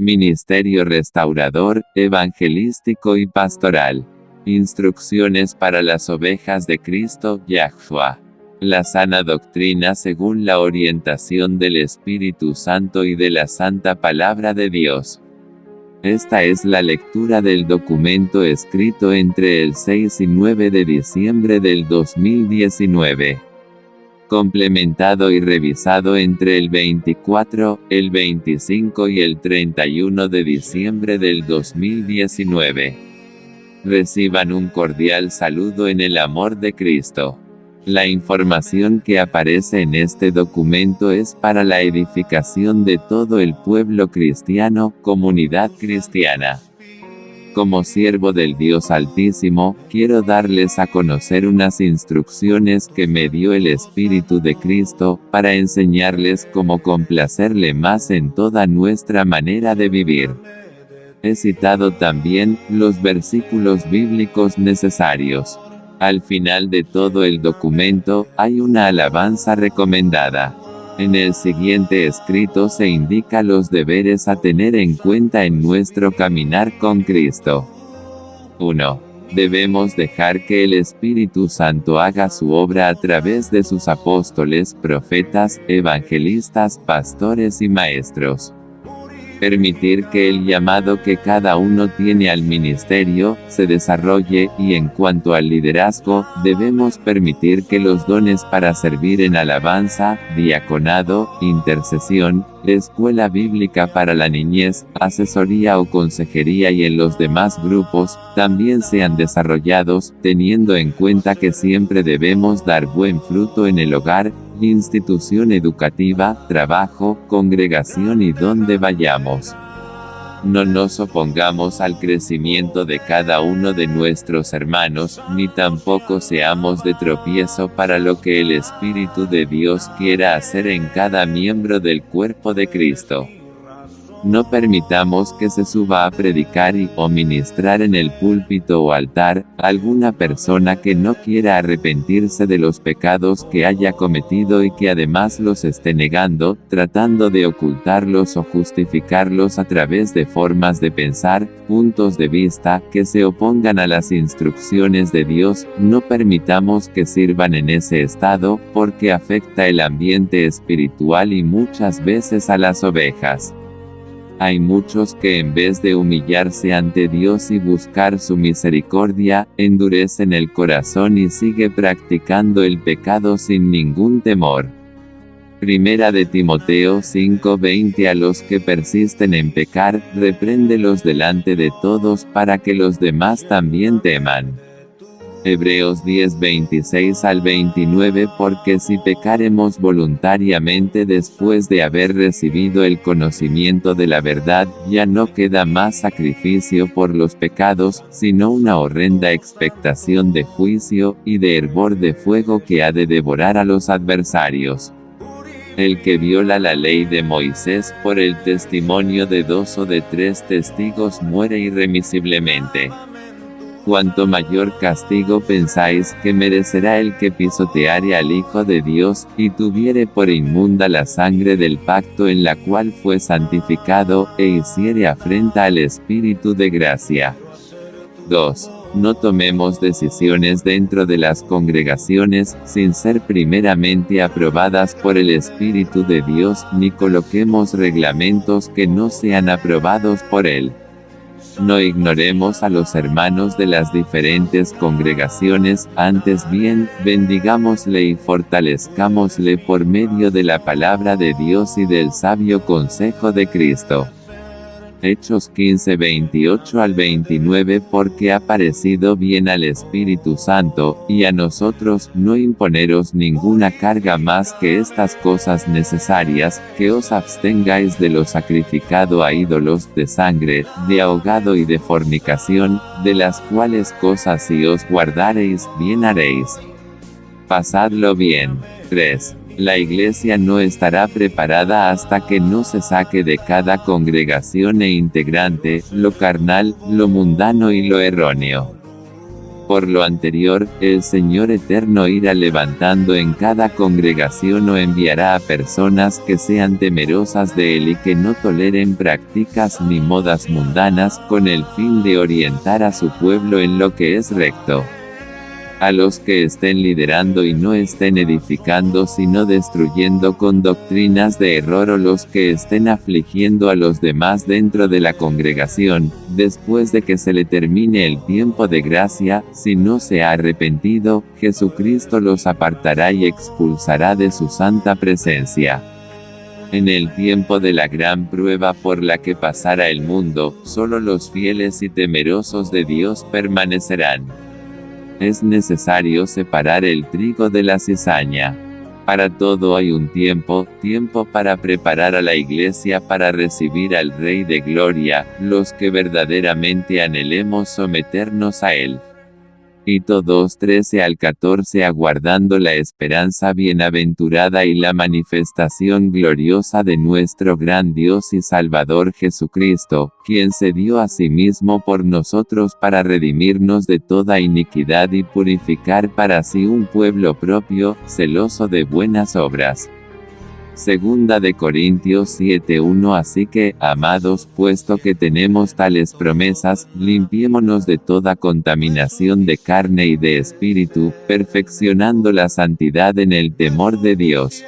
Ministerio restaurador, evangelístico y pastoral. Instrucciones para las ovejas de Cristo, Yahushua. La sana doctrina según la orientación del Espíritu Santo y de la Santa Palabra de Dios. Esta es la lectura del documento escrito entre el 6 y 9 de diciembre del 2019. Complementado y revisado entre el 24, el 25 y el 31 de diciembre del 2019. Reciban un cordial saludo en el amor de Cristo. La información que aparece en este documento es para la edificación de todo el pueblo cristiano, comunidad cristiana. Como siervo del Dios Altísimo, quiero darles a conocer unas instrucciones que me dio el Espíritu de Cristo, para enseñarles cómo complacerle más en toda nuestra manera de vivir. He citado también los versículos bíblicos necesarios. Al final de todo el documento, hay una alabanza recomendada. En el siguiente escrito se indica los deberes a tener en cuenta en nuestro caminar con Cristo. 1. Debemos dejar que el Espíritu Santo haga su obra a través de sus apóstoles, profetas, evangelistas, pastores y maestros. Permitir que el llamado que cada uno tiene al ministerio, se desarrolle, y en cuanto al liderazgo, debemos permitir que los dones para servir en alabanza, diaconado, intercesión, escuela bíblica para la niñez, asesoría o consejería y en los demás grupos, también sean desarrollados, teniendo en cuenta que siempre debemos dar buen fruto en el hogar, institución educativa, trabajo, congregación y donde vayamos. No nos opongamos al crecimiento de cada uno de nuestros hermanos, ni tampoco seamos de tropiezo para lo que el Espíritu de Dios quiera hacer en cada miembro del cuerpo de Cristo. No permitamos que se suba a predicar o ministrar en el púlpito o altar, alguna persona que no quiera arrepentirse de los pecados que haya cometido y que además los esté negando, tratando de ocultarlos o justificarlos a través de formas de pensar, puntos de vista, que se opongan a las instrucciones de Dios. No permitamos que sirvan en ese estado, porque afecta el ambiente espiritual y muchas veces a las ovejas. Hay muchos que en vez de humillarse ante Dios y buscar su misericordia, endurecen el corazón y sigue practicando el pecado sin ningún temor. Primera de Timoteo 5:20 A los que persisten en pecar, repréndelos delante de todos para que los demás también teman. Hebreos 10:26 al 29 Porque si pecaremos voluntariamente después de haber recibido el conocimiento de la verdad, ya no queda más sacrificio por los pecados, sino una horrenda expectación de juicio, y de hervor de fuego que ha de devorar a los adversarios. El que viola la ley de Moisés, por el testimonio de 2 o de 3 testigos muere irremisiblemente. Cuanto mayor castigo pensáis que merecerá el que pisoteare al Hijo de Dios, y tuviere por inmunda la sangre del pacto en la cual fue santificado, e hiciere afrenta al Espíritu de gracia. 2. No tomemos decisiones dentro de las congregaciones, sin ser primeramente aprobadas por el Espíritu de Dios, ni coloquemos reglamentos que no sean aprobados por Él. No ignoremos a los hermanos de las diferentes congregaciones, antes bien, bendigámosle y fortalezcámosle por medio de la palabra de Dios y del sabio consejo de Cristo. Hechos 15:28 al 29 Porque ha parecido bien al Espíritu Santo, y a nosotros, no imponeros ninguna carga más que estas cosas necesarias, que os abstengáis de lo sacrificado a ídolos, de sangre, de ahogado y de fornicación, de las cuales cosas si os guardareis, bien haréis. Pasadlo bien. 3. La iglesia no estará preparada hasta que no se saque de cada congregación e integrante, lo carnal, lo mundano y lo erróneo. Por lo anterior, el Señor Eterno irá levantando en cada congregación o enviará a personas que sean temerosas de Él y que no toleren prácticas ni modas mundanas, con el fin de orientar a su pueblo en lo que es recto. A los que estén liderando y no estén edificando sino destruyendo con doctrinas de error, o los que estén afligiendo a los demás dentro de la congregación, después de que se le termine el tiempo de gracia, si no se ha arrepentido, Jesucristo los apartará y expulsará de su santa presencia. En el tiempo de la gran prueba por la que pasará el mundo, solo los fieles y temerosos de Dios permanecerán. Es necesario separar el trigo de la cizaña. Para todo hay un tiempo para preparar a la iglesia para recibir al Rey de Gloria, los que verdaderamente anhelemos someternos a Él. Tito 2:13 al 14, aguardando la esperanza bienaventurada y la manifestación gloriosa de nuestro gran Dios y Salvador Jesucristo, quien se dio a sí mismo por nosotros para redimirnos de toda iniquidad y purificar para sí un pueblo propio, celoso de buenas obras. Segunda de Corintios 7:1. Así que, amados, puesto que tenemos tales promesas, limpiémonos de toda contaminación de carne y de espíritu, perfeccionando la santidad en el temor de Dios.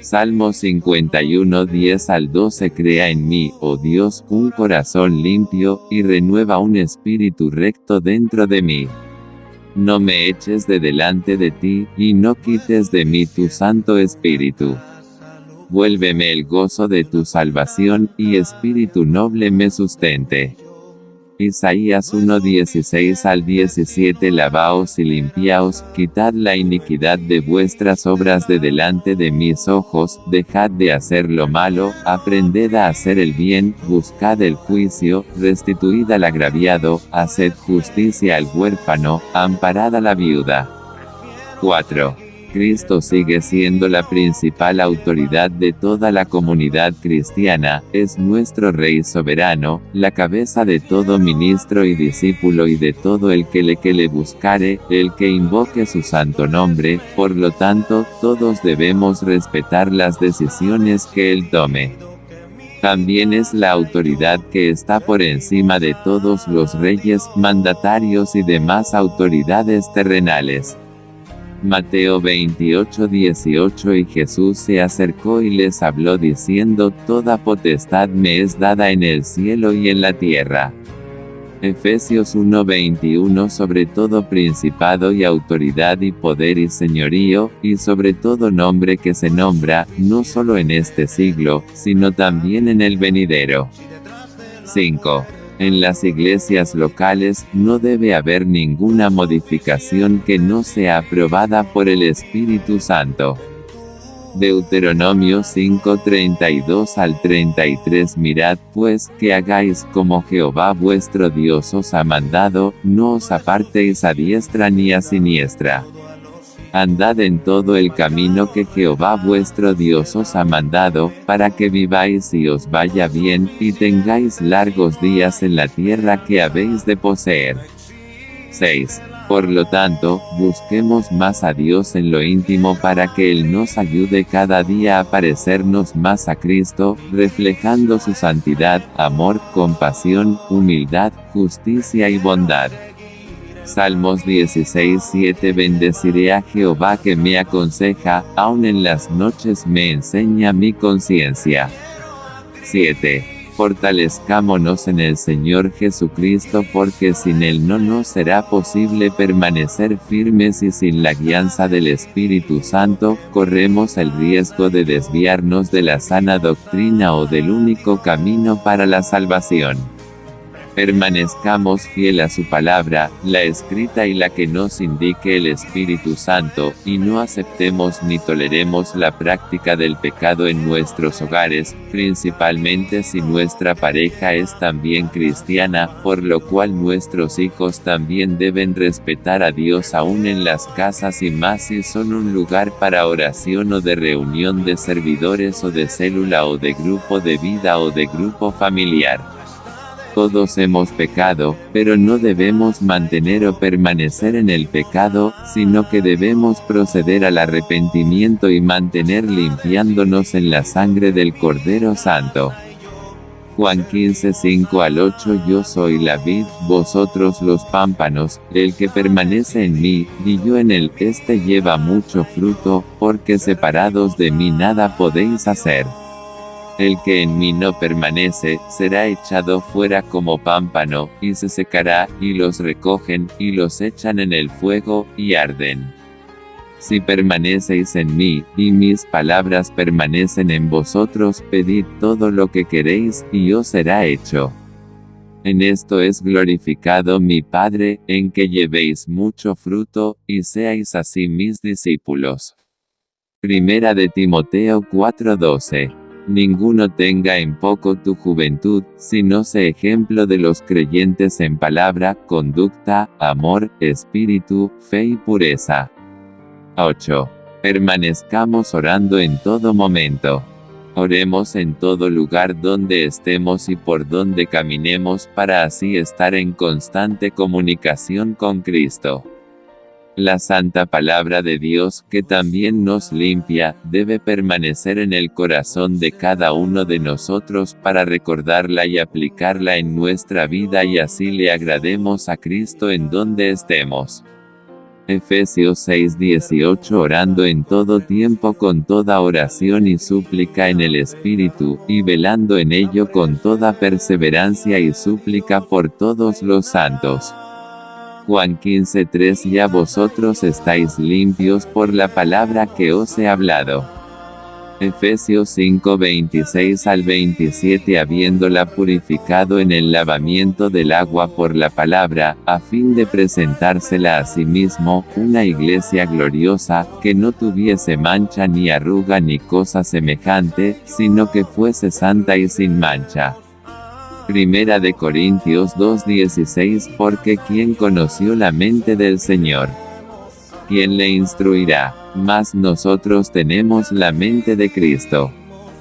Salmo 51:10 al 12. Crea en mí, oh Dios, un corazón limpio, y renueva un espíritu recto dentro de mí. No me eches de delante de ti, y no quites de mí tu Santo Espíritu. Vuélveme el gozo de tu salvación, y espíritu noble me sustente. Isaías 1:16 al 17. Lavaos y limpiaos, quitad la iniquidad de vuestras obras de delante de mis ojos, dejad de hacer lo malo, aprended a hacer el bien, buscad el juicio, restituid al agraviado, haced justicia al huérfano, amparad a la viuda. 4. Cristo sigue siendo la principal autoridad de toda la comunidad cristiana, es nuestro Rey soberano, la cabeza de todo ministro y discípulo y de todo el que le buscare, el que invoque su santo nombre, por lo tanto, todos debemos respetar las decisiones que Él tome. También es la autoridad que está por encima de todos los reyes, mandatarios y demás autoridades terrenales. Mateo 28:18. Y Jesús se acercó y les habló diciendo: Toda potestad me es dada en el cielo y en la tierra. Efesios 1:21. Sobre todo principado y autoridad y poder y señorío, y sobre todo nombre que se nombra, no solo en este siglo, sino también en el venidero. 5. En las iglesias locales, no debe haber ninguna modificación que no sea aprobada por el Espíritu Santo. Deuteronomio 5:32 al 33. Mirad pues, que hagáis como Jehová vuestro Dios os ha mandado, no os apartéis a diestra ni a siniestra. Andad en todo el camino que Jehová vuestro Dios os ha mandado, para que viváis y os vaya bien, y tengáis largos días en la tierra que habéis de poseer. 6. Por lo tanto, busquemos más a Dios en lo íntimo para que Él nos ayude cada día a parecernos más a Cristo, reflejando su santidad, amor, compasión, humildad, justicia y bondad. Salmos 16:7. Bendeciré a Jehová que me aconseja, aun en las noches me enseña mi conciencia. 7. Fortalezcámonos en el Señor Jesucristo, porque sin Él no nos será posible permanecer firmes, y sin la guianza del Espíritu Santo, corremos el riesgo de desviarnos de la sana doctrina o del único camino para la salvación. Permanezcamos fiel a su palabra, la escrita y la que nos indique el Espíritu Santo, y no aceptemos ni toleremos la práctica del pecado en nuestros hogares, principalmente si nuestra pareja es también cristiana, por lo cual nuestros hijos también deben respetar a Dios aún en las casas, y más si son un lugar para oración o de reunión de servidores o de célula o de grupo de vida o de grupo familiar. Todos hemos pecado, pero no debemos mantener o permanecer en el pecado, sino que debemos proceder al arrepentimiento y mantener limpiándonos en la sangre del Cordero Santo. Juan 15, 5-8 Yo soy la vid, vosotros los pámpanos, el que permanece en mí, y yo en él, éste lleva mucho fruto, porque separados de mí nada podéis hacer. El que en mí no permanece, será echado fuera como pámpano, y se secará, y los recogen, y los echan en el fuego, y arden. Si permanecéis en mí, y mis palabras permanecen en vosotros, pedid todo lo que queréis, y os será hecho. En esto es glorificado mi Padre, en que llevéis mucho fruto, y seáis así mis discípulos. Primera de Timoteo 4:12. Ninguno tenga en poco tu juventud, sino sé ejemplo de los creyentes en palabra, conducta, amor, espíritu, fe y pureza. 8. Permanezcamos orando en todo momento. Oremos en todo lugar donde estemos y por donde caminemos para así estar en constante comunicación con Cristo. La santa palabra de Dios, que también nos limpia, debe permanecer en el corazón de cada uno de nosotros para recordarla y aplicarla en nuestra vida y así le agrademos a Cristo en donde estemos. Efesios 6:18 Orando en todo tiempo con toda oración y súplica en el Espíritu, y velando en ello con toda perseverancia y súplica por todos los santos. Juan 15:3 Ya vosotros estáis limpios por la palabra que os he hablado. Efesios 5:26-27 Habiéndola purificado en el lavamiento del agua por la palabra, a fin de presentársela a sí mismo, una iglesia gloriosa, que no tuviese mancha ni arruga ni cosa semejante, sino que fuese santa y sin mancha. Primera de Corintios 2:16 Porque ¿quién conoció la mente del Señor? ¿Quién le instruirá? Mas nosotros tenemos la mente de Cristo.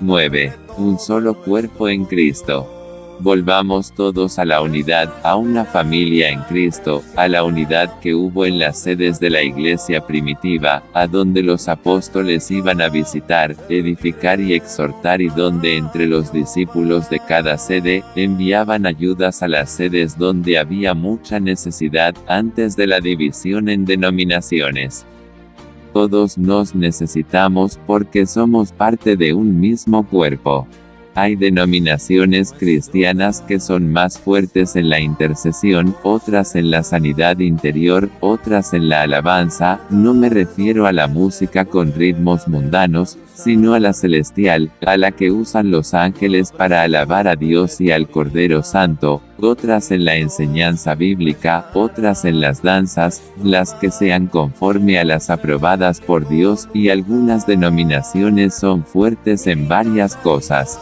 9. Un solo cuerpo en Cristo. Volvamos todos a la unidad, a una familia en Cristo, a la unidad que hubo en las sedes de la iglesia primitiva, a donde los apóstoles iban a visitar, edificar y exhortar y donde entre los discípulos de cada sede, enviaban ayudas a las sedes donde había mucha necesidad, antes de la división en denominaciones. Todos nos necesitamos porque somos parte de un mismo cuerpo. Hay denominaciones cristianas que son más fuertes en la intercesión, otras en la sanidad interior, otras en la alabanza. No me refiero a la música con ritmos mundanos, sino a la celestial, a la que usan los ángeles para alabar a Dios y al Cordero Santo, otras en la enseñanza bíblica, otras en las danzas, las que sean conforme a las aprobadas por Dios, y algunas denominaciones son fuertes en varias cosas.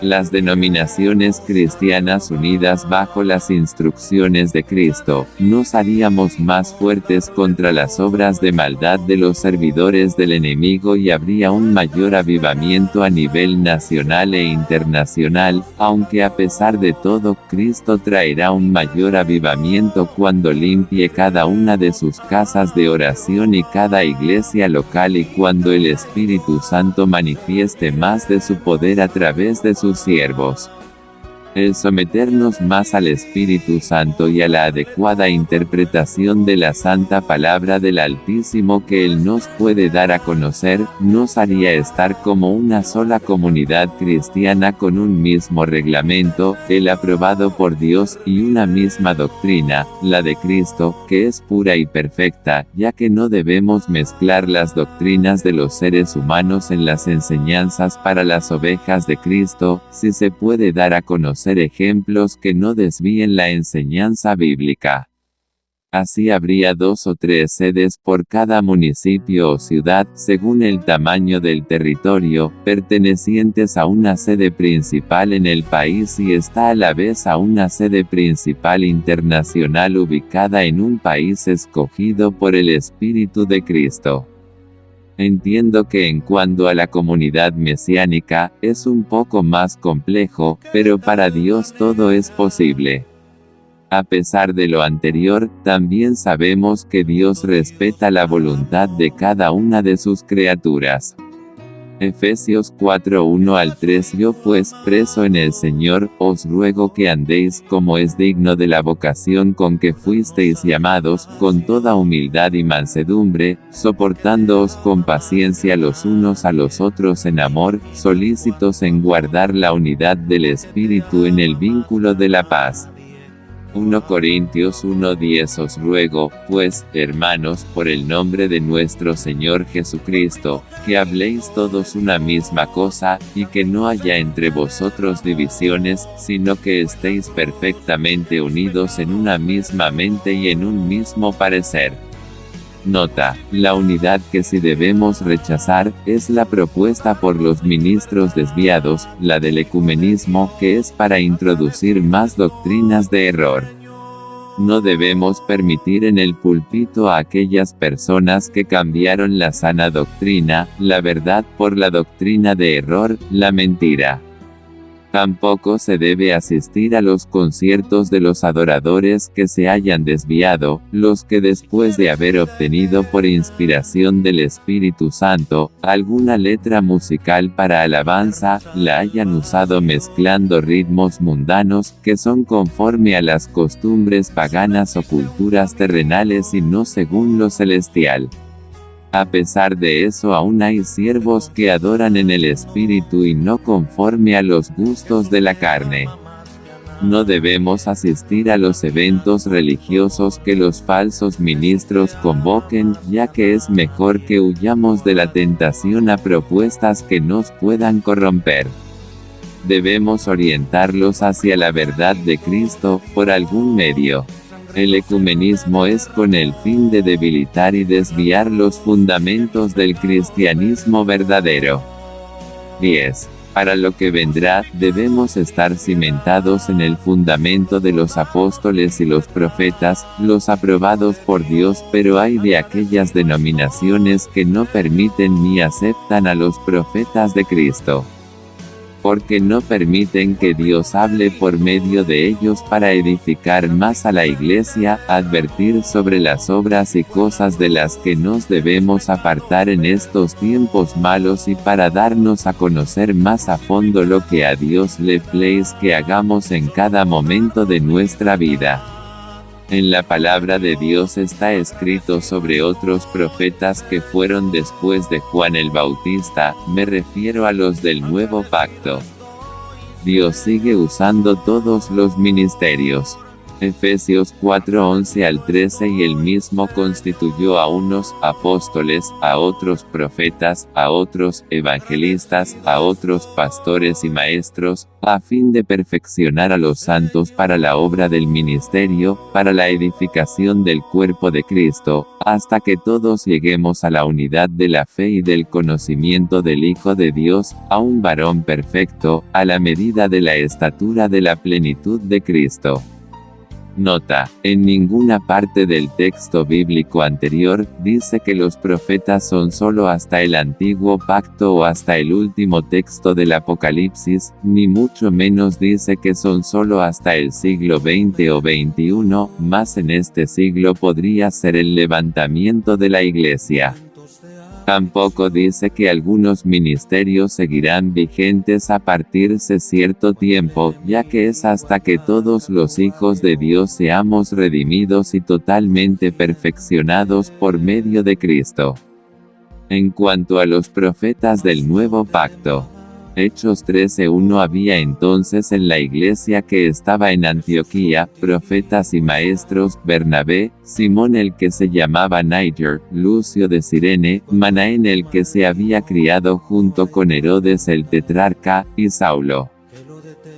Las denominaciones cristianas unidas bajo las instrucciones de Cristo, nos haríamos más fuertes contra las obras de maldad de los servidores del enemigo y habría un mayor avivamiento a nivel nacional e internacional, aunque a pesar de todo, Cristo traerá un mayor avivamiento cuando limpie cada una de sus casas de oración y cada iglesia local y cuando el Espíritu Santo manifieste más de su poder a través de sus siervos. El someternos más al Espíritu Santo y a la adecuada interpretación de la santa palabra del Altísimo que Él nos puede dar a conocer, nos haría estar como una sola comunidad cristiana con un mismo reglamento, el aprobado por Dios, y una misma doctrina, la de Cristo, que es pura y perfecta, ya que no debemos mezclar las doctrinas de los seres humanos en las enseñanzas para las ovejas de Cristo, si se puede dar a conocer ejemplos que no desvíen la enseñanza bíblica. Así habría 2 o 3 sedes por cada municipio o ciudad, según el tamaño del territorio, pertenecientes a una sede principal en el país y está a la vez a una sede principal internacional ubicada en un país escogido por el Espíritu de Cristo. Entiendo que en cuanto a la comunidad mesiánica, es un poco más complejo, pero para Dios todo es posible. A pesar de lo anterior, también sabemos que Dios respeta la voluntad de cada una de sus criaturas. Efesios 4:1 al 3. Yo pues, preso en el Señor, os ruego que andéis como es digno de la vocación con que fuisteis llamados, con toda humildad y mansedumbre, soportándoos con paciencia los unos a los otros en amor, solícitos en guardar la unidad del Espíritu en el vínculo de la paz. 1 Corintios 1:10. Os ruego, pues, hermanos, por el nombre de nuestro Señor Jesucristo, que habléis todos una misma cosa, y que no haya entre vosotros divisiones, sino que estéis perfectamente unidos en una misma mente y en un mismo parecer. Nota: la unidad que sí debemos rechazar, es la propuesta por los ministros desviados, la del ecumenismo, que es para introducir más doctrinas de error. No debemos permitir en el púlpito a aquellas personas que cambiaron la sana doctrina, la verdad por la doctrina de error, la mentira. Tampoco se debe asistir a los conciertos de los adoradores que se hayan desviado, los que después de haber obtenido por inspiración del Espíritu Santo, alguna letra musical para alabanza, la hayan usado mezclando ritmos mundanos, que son conforme a las costumbres paganas o culturas terrenales y no según lo celestial. A pesar de eso aún hay siervos que adoran en el Espíritu y no conforme a los gustos de la carne. No debemos asistir a los eventos religiosos que los falsos ministros convoquen, ya que es mejor que huyamos de la tentación a propuestas que nos puedan corromper. Debemos orientarlos hacia la verdad de Cristo, por algún medio. El ecumenismo es con el fin de debilitar y desviar los fundamentos del cristianismo verdadero. 10. Para lo que vendrá, debemos estar cimentados en el fundamento de los apóstoles y los profetas, los aprobados por Dios, pero hay de aquellas denominaciones que no permiten ni aceptan a los profetas de Cristo. Porque no permiten que Dios hable por medio de ellos para edificar más a la iglesia, advertir sobre las obras y cosas de las que nos debemos apartar en estos tiempos malos y para darnos a conocer más a fondo lo que a Dios le place que hagamos en cada momento de nuestra vida. En la palabra de Dios está escrito sobre otros profetas que fueron después de Juan el Bautista, me refiero a los del Nuevo Pacto. Dios sigue usando todos los ministerios. Efesios 4:11 al 13. Y él mismo constituyó a unos apóstoles, a otros profetas, a otros evangelistas, a otros pastores y maestros, a fin de perfeccionar a los santos para la obra del ministerio, para la edificación del cuerpo de Cristo, hasta que todos lleguemos a la unidad de la fe y del conocimiento del Hijo de Dios, a un varón perfecto, a la medida de la estatura de la plenitud de Cristo. Nota: en ninguna parte del texto bíblico anterior, dice que los profetas son solo hasta el Antiguo Pacto o hasta el último texto del Apocalipsis, ni mucho menos dice que son solo hasta el siglo XX o XXI, más en este siglo podría ser el levantamiento de la Iglesia. Tampoco dice que algunos ministerios seguirán vigentes a partirse cierto tiempo, ya que es hasta que todos los hijos de Dios seamos redimidos y totalmente perfeccionados por medio de Cristo. En cuanto a los profetas del Nuevo Pacto, Hechos 13:1. Había entonces en la iglesia que estaba en Antioquía, profetas y maestros, Bernabé, Simón el que se llamaba Níger, Lucio de Cirene, Manaén el que se había criado junto con Herodes el tetrarca, y Saulo.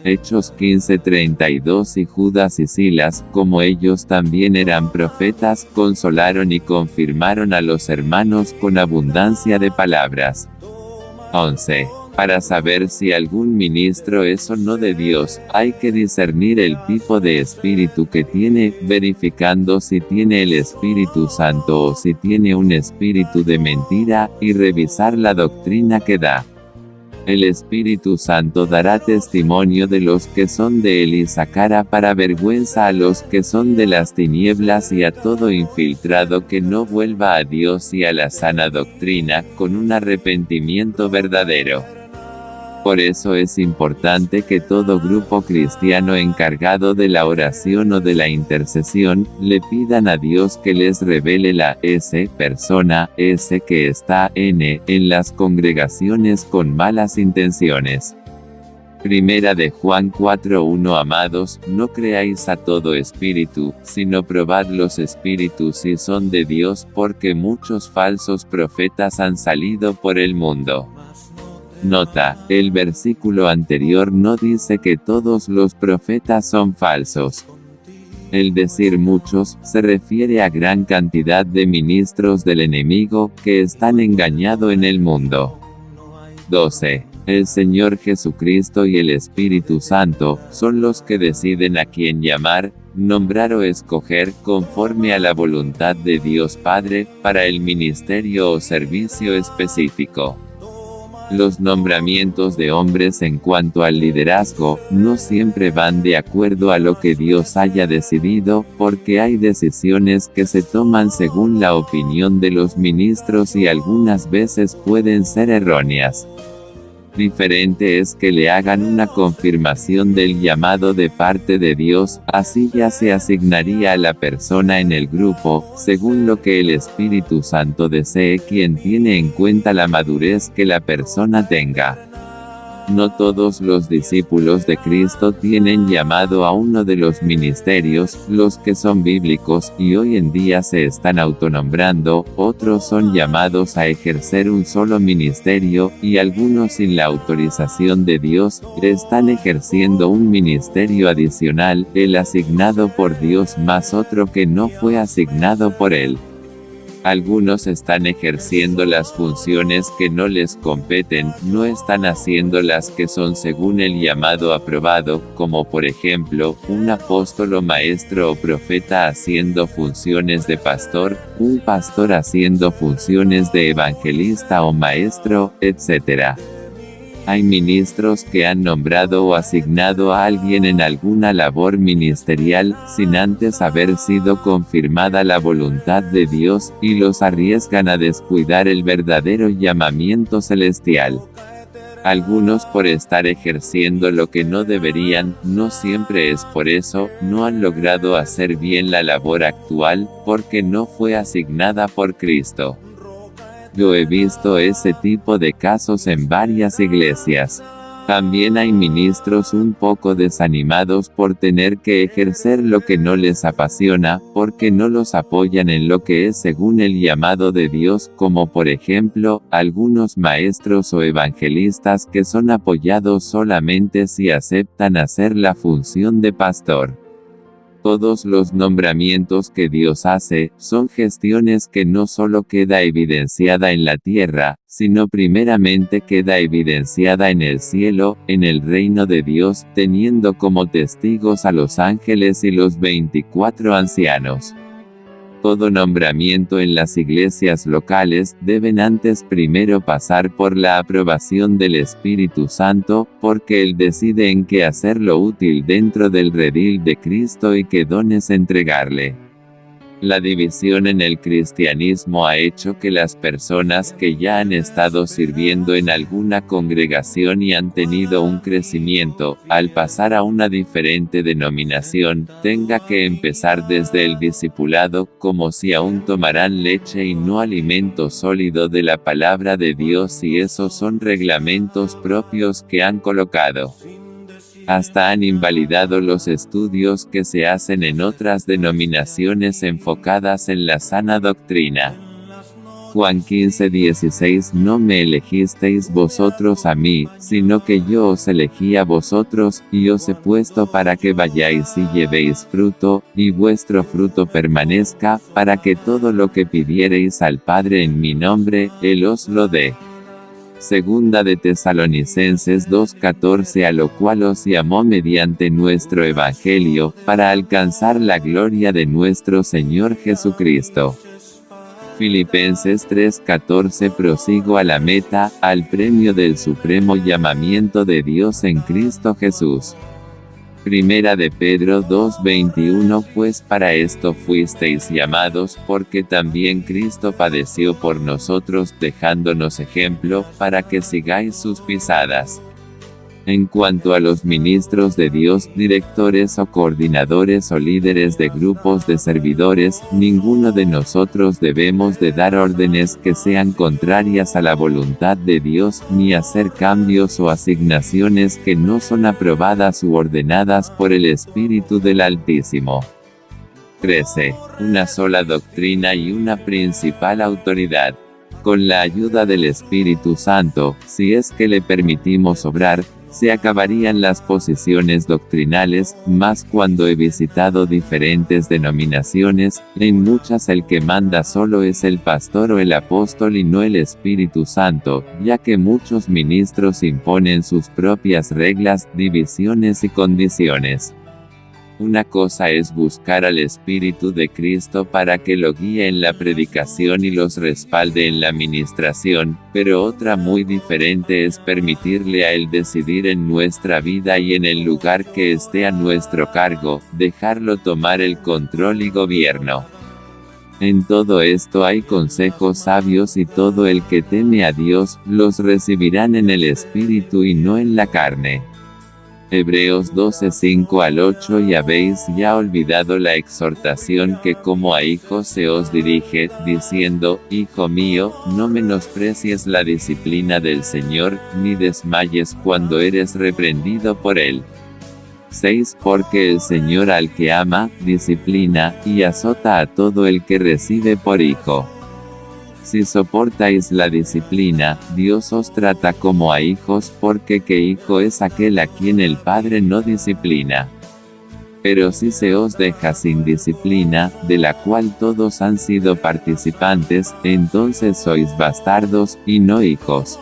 Hechos 15:32. Y Judas y Silas, como ellos también eran profetas, consolaron y confirmaron a los hermanos con abundancia de palabras. 11. Para saber si algún ministro es o no de Dios, hay que discernir el tipo de espíritu que tiene, verificando si tiene el Espíritu Santo o si tiene un espíritu de mentira, y revisar la doctrina que da. El Espíritu Santo dará testimonio de los que son de él y sacará para vergüenza a los que son de las tinieblas y a todo infiltrado que no vuelva a Dios y a la sana doctrina, con un arrepentimiento verdadero. Por eso es importante que todo grupo cristiano encargado de la oración o de la intercesión, le pidan a Dios que les revele la persona que está en las congregaciones con malas intenciones. Primera de Juan 4:1 Amados, no creáis a todo espíritu, sino probad los espíritus si son de Dios, porque muchos falsos profetas han salido por el mundo. Nota, el versículo anterior no dice que todos los profetas son falsos. El decir muchos, se refiere a gran cantidad de ministros del enemigo, que están engañados en el mundo. 12. El Señor Jesucristo y el Espíritu Santo, son los que deciden a quién llamar, nombrar o escoger, conforme a la voluntad de Dios Padre, para el ministerio o servicio específico. Los nombramientos de hombres en cuanto al liderazgo, no siempre van de acuerdo a lo que Dios haya decidido, porque hay decisiones que se toman según la opinión de los ministros y algunas veces pueden ser erróneas. Diferente es que le hagan una confirmación del llamado de parte de Dios, así ya se asignaría a la persona en el grupo, según lo que el Espíritu Santo desee, quien tiene en cuenta la madurez que la persona tenga. No todos los discípulos de Cristo tienen llamado a uno de los ministerios, los que son bíblicos, y hoy en día se están autonombrando, otros son llamados a ejercer un solo ministerio, y algunos sin la autorización de Dios, están ejerciendo un ministerio adicional, el asignado por Dios más otro que no fue asignado por él. Algunos están ejerciendo las funciones que no les competen, no están haciendo las que son según el llamado aprobado, como por ejemplo, un apóstol o maestro o profeta haciendo funciones de pastor, un pastor haciendo funciones de evangelista o maestro, etc. Hay ministros que han nombrado o asignado a alguien en alguna labor ministerial, sin antes haber sido confirmada la voluntad de Dios, y los arriesgan a descuidar el verdadero llamamiento celestial. Algunos por estar ejerciendo lo que no deberían, no siempre es por eso, no han logrado hacer bien la labor actual, porque no fue asignada por Cristo. Yo he visto ese tipo de casos en varias iglesias. También hay ministros un poco desanimados por tener que ejercer lo que no les apasiona, porque no los apoyan en lo que es según el llamado de Dios, como por ejemplo, algunos maestros o evangelistas que son apoyados solamente si aceptan hacer la función de pastor. Todos los nombramientos que Dios hace, son gestiones que no solo queda evidenciada en la tierra, sino primeramente queda evidenciada en el cielo, en el reino de Dios, teniendo como testigos a los ángeles y los 24 ancianos. Todo nombramiento en las iglesias locales, deben antes primero pasar por la aprobación del Espíritu Santo, porque Él decide en qué hacerlo útil dentro del redil de Cristo y qué dones entregarle. La división en el cristianismo ha hecho que las personas que ya han estado sirviendo en alguna congregación y han tenido un crecimiento, al pasar a una diferente denominación, tenga que empezar desde el discipulado, como si aún tomarán leche y no alimento sólido de la palabra de Dios, y esos son reglamentos propios que han colocado. Hasta han invalidado los estudios que se hacen en otras denominaciones enfocadas en la sana doctrina. Juan 15:16 No me elegisteis vosotros a mí, sino que yo os elegí a vosotros, y os he puesto para que vayáis y llevéis fruto, y vuestro fruto permanezca, para que todo lo que pidiereis al Padre en mi nombre, Él os lo dé. Segunda de Tesalonicenses 2:14, a lo cual os llamó mediante nuestro Evangelio, para alcanzar la gloria de nuestro Señor Jesucristo. Filipenses 3:14, prosigo a la meta, al premio del supremo llamamiento de Dios en Cristo Jesús. Primera de Pedro 2:21, pues para esto fuisteis llamados, porque también Cristo padeció por nosotros, dejándonos ejemplo, para que sigáis sus pisadas. En cuanto a los ministros de Dios, directores o coordinadores o líderes de grupos de servidores, ninguno de nosotros debemos de dar órdenes que sean contrarias a la voluntad de Dios, ni hacer cambios o asignaciones que no son aprobadas u ordenadas por el Espíritu del Altísimo. 13. Una sola doctrina y una principal autoridad. Con la ayuda del Espíritu Santo, si es que le permitimos obrar, se acabarían las posiciones doctrinales, más cuando he visitado diferentes denominaciones, en muchas el que manda solo es el pastor o el apóstol y no el Espíritu Santo, ya que muchos ministros imponen sus propias reglas, divisiones y condiciones. Una cosa es buscar al Espíritu de Cristo para que lo guíe en la predicación y los respalde en la ministración, pero otra muy diferente es permitirle a Él decidir en nuestra vida y en el lugar que esté a nuestro cargo, dejarlo tomar el control y gobierno. En todo esto hay consejos sabios y todo el que teme a Dios, los recibirán en el Espíritu y no en la carne. Hebreos 12:5 al 8 Y habéis ya olvidado la exhortación que como a hijos se os dirige, diciendo, Hijo mío, no menosprecies la disciplina del Señor, ni desmayes cuando eres reprendido por Él. 6 Porque el Señor al que ama, disciplina, y azota a todo el que recibe por hijo. Si soportáis la disciplina, Dios os trata como a hijos, porque ¿qué hijo es aquel a quien el Padre no disciplina? Pero si se os deja sin disciplina, de la cual todos han sido participantes, entonces sois bastardos, y no hijos.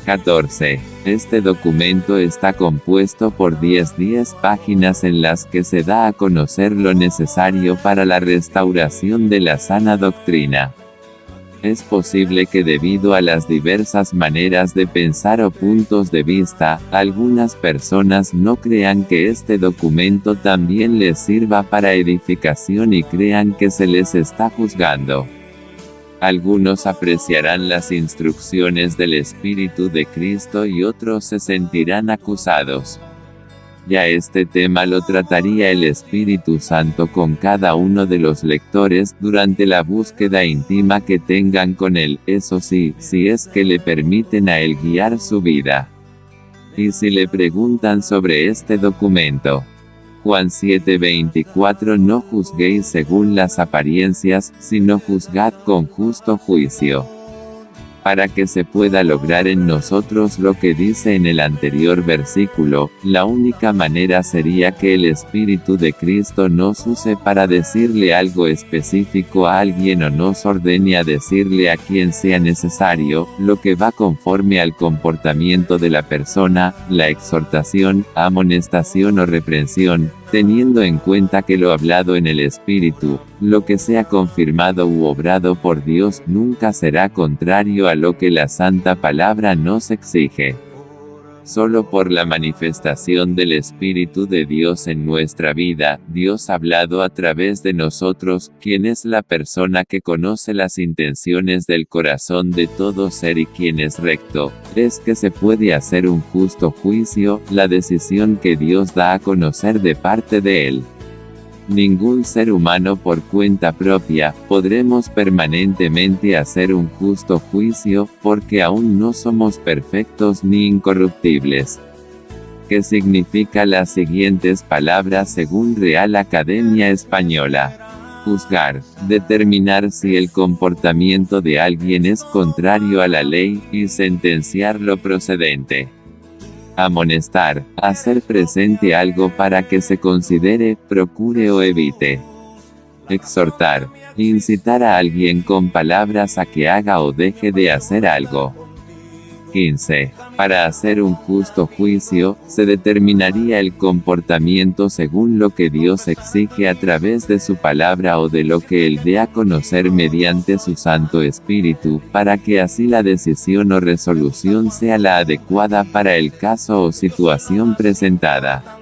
14. Este documento está compuesto por 10 páginas en las que se da a conocer lo necesario para la restauración de la sana doctrina. Es posible que debido a las diversas maneras de pensar o puntos de vista, algunas personas no crean que este documento también les sirva para edificación y crean que se les está juzgando. Algunos apreciarán las instrucciones del Espíritu de Cristo y otros se sentirán acusados. Ya este tema lo trataría el Espíritu Santo con cada uno de los lectores durante la búsqueda íntima que tengan con Él, eso sí, si es que le permiten a Él guiar su vida. Y si le preguntan sobre este documento. Juan 7:24 No juzguéis según las apariencias, sino juzgad con justo juicio. Para que se pueda lograr en nosotros lo que dice en el anterior versículo, la única manera sería que el Espíritu de Cristo nos use para decirle algo específico a alguien o nos ordene a decirle a quien sea necesario, lo que va conforme al comportamiento de la persona, la exhortación, amonestación o reprensión, teniendo en cuenta que lo hablado en el Espíritu, lo que sea confirmado u obrado por Dios nunca será contrario a lo que la Santa Palabra nos exige. Solo por la manifestación del Espíritu de Dios en nuestra vida, Dios ha hablado a través de nosotros, quien es la persona que conoce las intenciones del corazón de todo ser y quien es recto, es que se puede hacer un justo juicio, la decisión que Dios da a conocer de parte de Él. Ningún ser humano por cuenta propia, podremos permanentemente hacer un justo juicio, porque aún no somos perfectos ni incorruptibles. ¿Qué significa las siguientes palabras según Real Academia Española? Juzgar, determinar si el comportamiento de alguien es contrario a la ley, y sentenciar lo procedente. Amonestar, hacer presente algo para que se considere, procure o evite. Exhortar, incitar a alguien con palabras a que haga o deje de hacer algo. 15. Para hacer un justo juicio, se determinaría el comportamiento según lo que Dios exige a través de su palabra o de lo que Él dé a conocer mediante su Santo Espíritu, para que así la decisión o resolución sea la adecuada para el caso o situación presentada.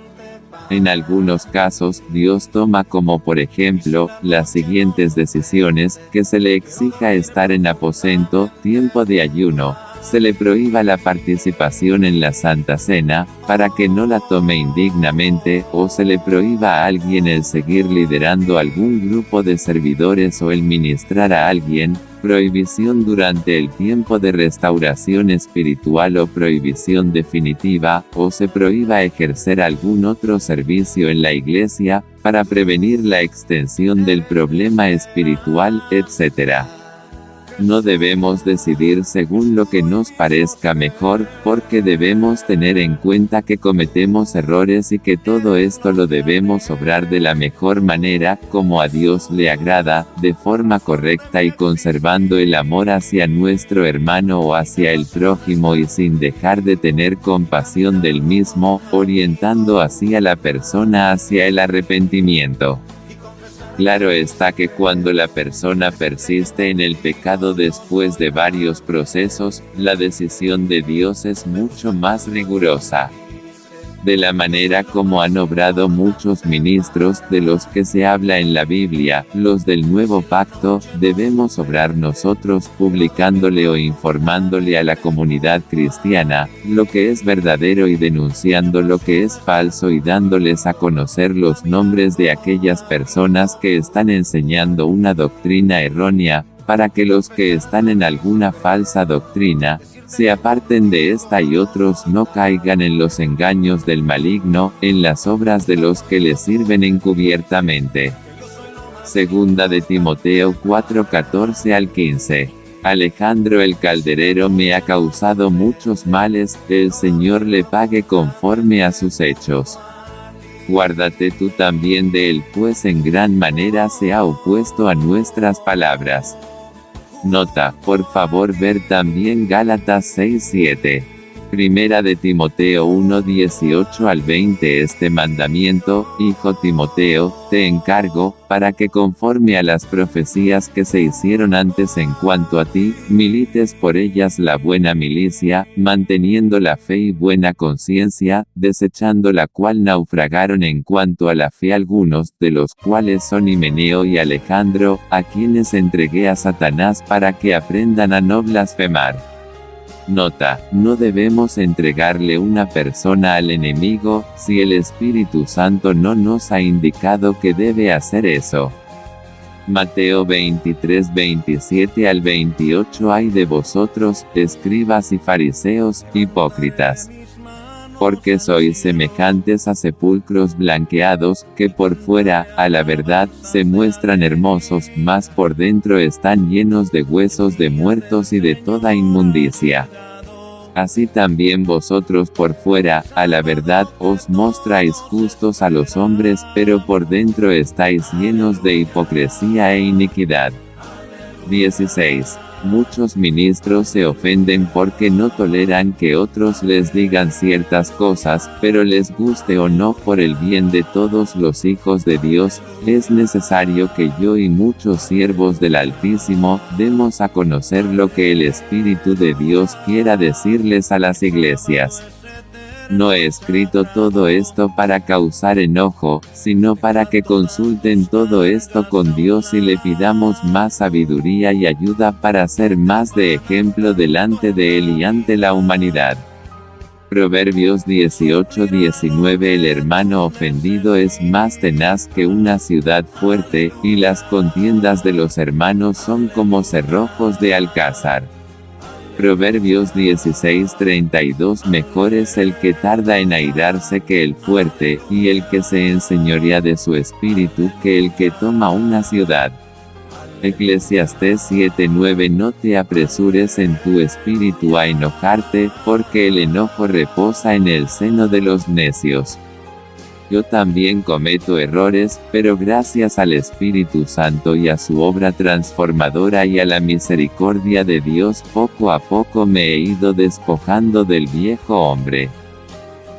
En algunos casos, Dios toma como por ejemplo, las siguientes decisiones: que se le exija estar en aposento, tiempo de ayuno, se le prohíba la participación en la Santa Cena, para que no la tome indignamente, o se le prohíba a alguien el seguir liderando algún grupo de servidores o el ministrar a alguien, prohibición durante el tiempo de restauración espiritual o prohibición definitiva, o se prohíba ejercer algún otro servicio en la iglesia, para prevenir la extensión del problema espiritual, etc. No debemos decidir según lo que nos parezca mejor, porque debemos tener en cuenta que cometemos errores y que todo esto lo debemos obrar de la mejor manera, como a Dios le agrada, de forma correcta y conservando el amor hacia nuestro hermano o hacia el prójimo y sin dejar de tener compasión del mismo, orientando así a la persona hacia el arrepentimiento. Claro está que cuando la persona persiste en el pecado después de varios procesos, la decisión de Dios es mucho más rigurosa. De la manera como han obrado muchos ministros, de los que se habla en la Biblia, los del Nuevo Pacto, debemos obrar nosotros publicándole o informándole a la comunidad cristiana, lo que es verdadero y denunciando lo que es falso y dándoles a conocer los nombres de aquellas personas que están enseñando una doctrina errónea, para que los que están en alguna falsa doctrina, se aparten de esta y otros no caigan en los engaños del maligno, en las obras de los que les sirven encubiertamente. Segunda de Timoteo 4:14 al 15. Alejandro el calderero me ha causado muchos males, el Señor le pague conforme a sus hechos. Guárdate tú también de él, pues en gran manera se ha opuesto a nuestras palabras. Nota, por favor ver también Gálatas 6:7. Primera de Timoteo 1:18 al 20. Este mandamiento, hijo Timoteo, te encargo, para que conforme a las profecías que se hicieron antes en cuanto a ti, milites por ellas la buena milicia, manteniendo la fe y buena conciencia, desechando la cual naufragaron en cuanto a la fe algunos, de los cuales son Himeneo y Alejandro, a quienes entregué a Satanás para que aprendan a no blasfemar. Nota, no debemos entregarle una persona al enemigo, si el Espíritu Santo no nos ha indicado que debe hacer eso. Mateo 23:27 al 28. Ay de vosotros, escribas y fariseos, hipócritas. Porque sois semejantes a sepulcros blanqueados, que por fuera, a la verdad, se muestran hermosos, mas por dentro están llenos de huesos de muertos y de toda inmundicia. Así también vosotros por fuera, a la verdad, os mostráis justos a los hombres, pero por dentro estáis llenos de hipocresía e iniquidad. 16. Muchos ministros se ofenden porque no toleran que otros les digan ciertas cosas, pero les guste o no, por el bien de todos los hijos de Dios, es necesario que yo y muchos siervos del Altísimo, demos a conocer lo que el Espíritu de Dios quiera decirles a las iglesias. No he escrito todo esto para causar enojo, sino para que consulten todo esto con Dios y le pidamos más sabiduría y ayuda para ser más de ejemplo delante de Él y ante la humanidad. Proverbios 18:19. El hermano ofendido es más tenaz que una ciudad fuerte, y las contiendas de los hermanos son como cerrojos de alcázar. Proverbios 16:32. Mejor es el que tarda en airarse que el fuerte, y el que se enseñorea de su espíritu que el que toma una ciudad. Eclesiastés 7:9. No te apresures en tu espíritu a enojarte, porque el enojo reposa en el seno de los necios. Yo también cometo errores, pero gracias al Espíritu Santo y a su obra transformadora y a la misericordia de Dios, poco a poco me he ido despojando del viejo hombre.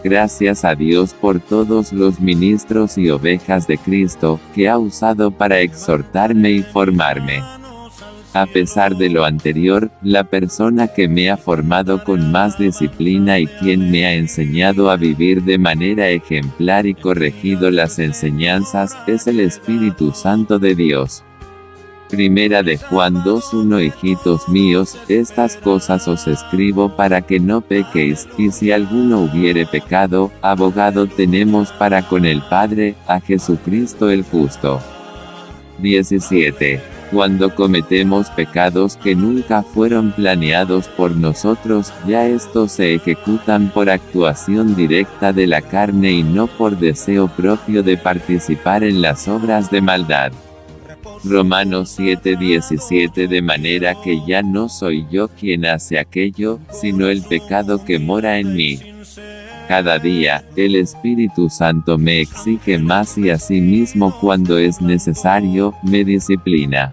Gracias a Dios por todos los ministros y ovejas de Cristo, que ha usado para exhortarme y formarme. A pesar de lo anterior, la persona que me ha formado con más disciplina y quien me ha enseñado a vivir de manera ejemplar y corregido las enseñanzas, es el Espíritu Santo de Dios. Primera de Juan 2:1 Hijitos míos, estas cosas os escribo para que no pequéis, y si alguno hubiere pecado, abogado tenemos para con el Padre, a Jesucristo el justo. 17. Cuando cometemos pecados que nunca fueron planeados por nosotros, ya estos se ejecutan por actuación directa de la carne y no por deseo propio de participar en las obras de maldad. Romanos 7:17 De manera que ya no soy yo quien hace aquello, sino el pecado que mora en mí. Cada día, el Espíritu Santo me exige más y asimismo cuando es necesario, me disciplina.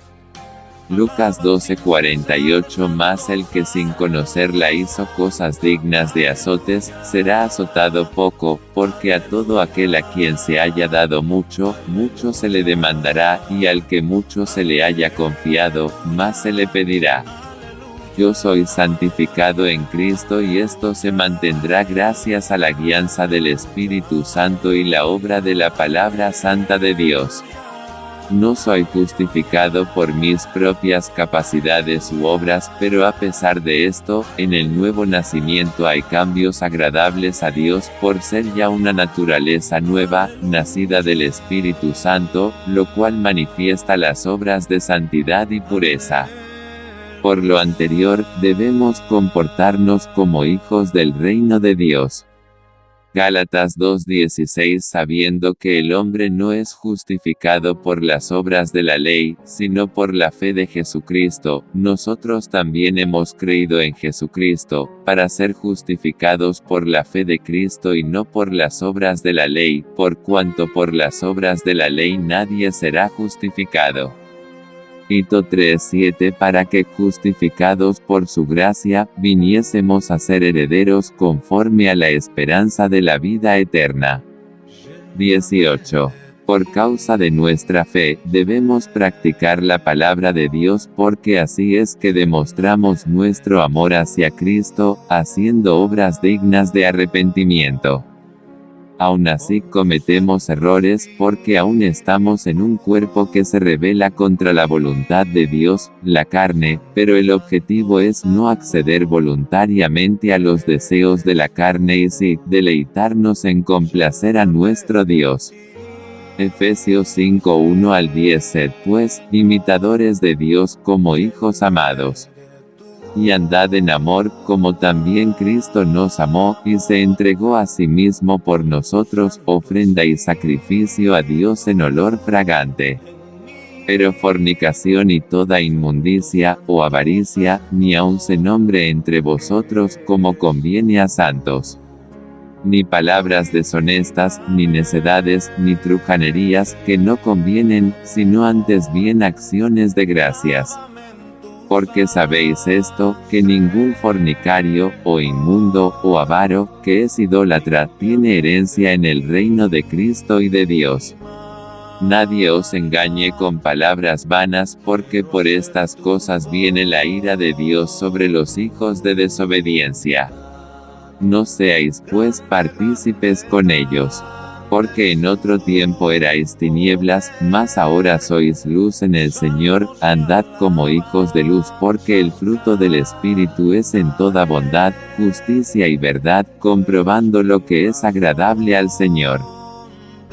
Lucas 12:48 Mas el que sin conocerla hizo cosas dignas de azotes, será azotado poco, porque a todo aquel a quien se haya dado mucho, mucho se le demandará, y al que mucho se le haya confiado, más se le pedirá. Yo soy santificado en Cristo y esto se mantendrá gracias a la guianza del Espíritu Santo y la obra de la palabra santa de Dios. No soy justificado por mis propias capacidades u obras, pero a pesar de esto, en el nuevo nacimiento hay cambios agradables a Dios, por ser ya una naturaleza nueva, nacida del Espíritu Santo, lo cual manifiesta las obras de santidad y pureza. Por lo anterior, debemos comportarnos como hijos del reino de Dios. Gálatas 2:16 Sabiendo que el hombre no es justificado por las obras de la ley, sino por la fe de Jesucristo, nosotros también hemos creído en Jesucristo, para ser justificados por la fe de Cristo y no por las obras de la ley, por cuanto por las obras de la ley nadie será justificado. Tito 3:7 Para que justificados por su gracia, viniésemos a ser herederos conforme a la esperanza de la vida eterna. 18. Por causa de nuestra fe, debemos practicar la palabra de Dios porque así es que demostramos nuestro amor hacia Cristo, haciendo obras dignas de arrepentimiento. Aún así cometemos errores porque aún estamos en un cuerpo que se rebela contra la voluntad de Dios, la carne, pero el objetivo es no acceder voluntariamente a los deseos de la carne y sí, deleitarnos en complacer a nuestro Dios. Efesios 5:1-10 Sed pues, imitadores de Dios como hijos amados. Y andad en amor, como también Cristo nos amó, y se entregó a sí mismo por nosotros, ofrenda y sacrificio a Dios en olor fragante. Pero fornicación y toda inmundicia, o avaricia, ni aun se nombre entre vosotros, como conviene a santos. Ni palabras deshonestas, ni necedades, ni trujanerías, que no convienen, sino antes bien acciones de gracias. Porque sabéis esto, que ningún fornicario, o inmundo, o avaro, que es idólatra, tiene herencia en el reino de Cristo y de Dios. Nadie os engañe con palabras vanas, porque por estas cosas viene la ira de Dios sobre los hijos de desobediencia. No seáis pues partícipes con ellos. Porque en otro tiempo erais tinieblas, mas ahora sois luz en el Señor, andad como hijos de luz porque el fruto del Espíritu es en toda bondad, justicia y verdad, comprobando lo que es agradable al Señor.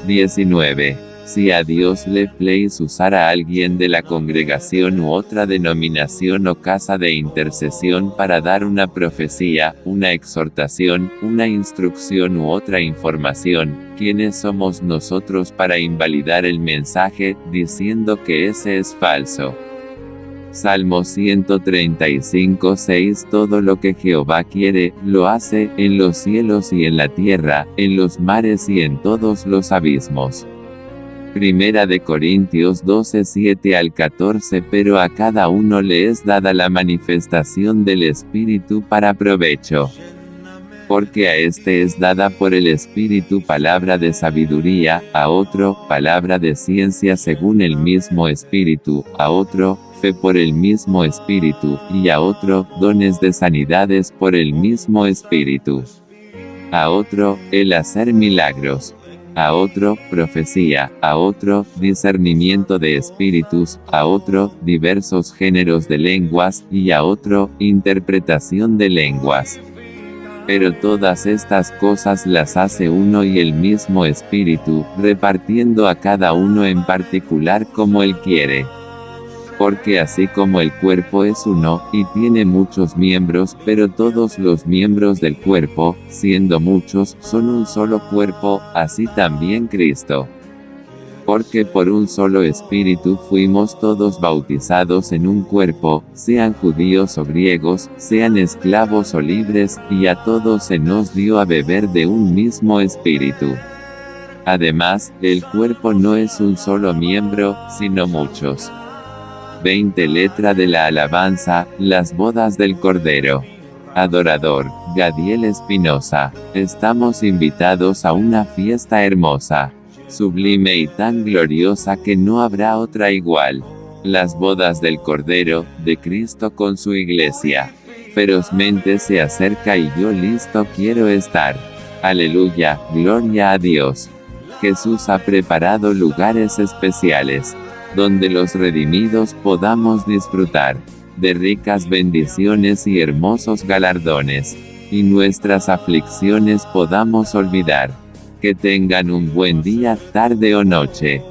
19. Si a Dios le place usar a alguien de la congregación u otra denominación o casa de intercesión para dar una profecía, una exhortación, una instrucción u otra información, ¿quiénes somos nosotros para invalidar el mensaje, diciendo que ese es falso? Salmo 135:6. Todo lo que Jehová quiere, lo hace, en los cielos y en la tierra, en los mares y en todos los abismos. Primera de Corintios 12:7-14. Pero a cada uno le es dada la manifestación del Espíritu para provecho. Porque a este es dada por el Espíritu palabra de sabiduría, a otro, palabra de ciencia según el mismo Espíritu, a otro, fe por el mismo Espíritu, y a otro, dones de sanidades por el mismo Espíritu. A otro, el hacer milagros. A otro, profecía. A otro, discernimiento de espíritus. A otro, diversos géneros de lenguas, y a otro, interpretación de lenguas. Pero todas estas cosas las hace uno y el mismo Espíritu, repartiendo a cada uno en particular como Él quiere. Porque así como el cuerpo es uno, y tiene muchos miembros, pero todos los miembros del cuerpo, siendo muchos, son un solo cuerpo, así también Cristo. Porque por un solo Espíritu fuimos todos bautizados en un cuerpo, sean judíos o griegos, sean esclavos o libres, y a todos se nos dio a beber de un mismo Espíritu. Además, el cuerpo no es un solo miembro, sino muchos. 20. Letra de la alabanza, las bodas del Cordero. Adorador, Gadiel Espinosa. Estamos invitados a una fiesta hermosa, sublime y tan gloriosa que no habrá otra igual. Las bodas del Cordero, de Cristo con su iglesia. Ferozmente se acerca y yo listo quiero estar. Aleluya, gloria a Dios. Jesús ha preparado lugares especiales, donde los redimidos podamos disfrutar de ricas bendiciones y hermosos galardones, y nuestras aflicciones podamos olvidar. Que tengan un buen día, tarde o noche.